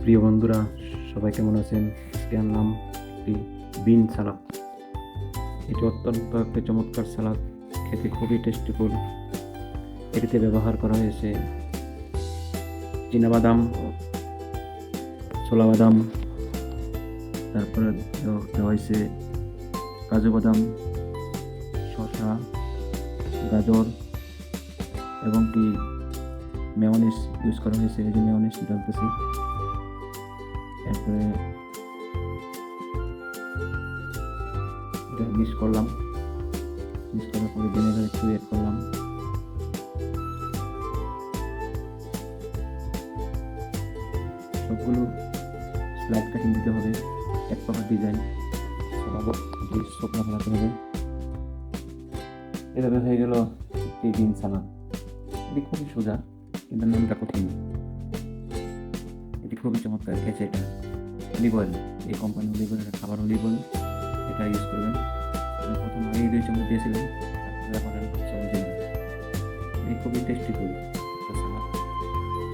প্রিয় বন্ধুরা, সবাই কেমন আছেন? আজকে আনলাম একটি বিন সালাদ। এটি অত্যন্ত একটি চমৎকার সালাদ, খেতে খুবই টেস্টিফুল। এটিতে ব্যবহার করা হয়েছে চীনাবাদাম, ছোলা বাদাম, তারপরে দেওয়া হয়েছে কাজু বাদাম, শসা, গাজর এবং কি মেয়োনিজ ইউজ করা হয়েছে। এই যে মেয়োনিজ ডালতেছি, তারপরে এটা মিক্স করলাম। মিক্স করার পরে ভিনেগার একটু অ্যাড করলাম। সবগুলো স্লাইড কাটিং দিতে হবে, এক প্রকার ডিজাইন শুকনো ফেলাতে হবে। এভাবে হয়ে গেল একটি বিন সালাদ। এটি খুবই সোজা, কিন্তু নামটা কঠিন। এটি খুবই চমৎকার খেয়েছে। এটা অলিভ অয়েল, এই কোম্পানি অলিভ অয়েল, খাবার অলিভ অয়েল, এটা ইউজ করবেন। আমি প্রথম আগে 2 চামচ দিয়েছিলাম, তারপরে এখন 1 চামচ দিলাম। এটি খুবই টেস্টিফুল একটা সালাদ,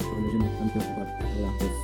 শরীরের জন্য অত্যন্ত উপকার। আল্লাহ হাফেজ।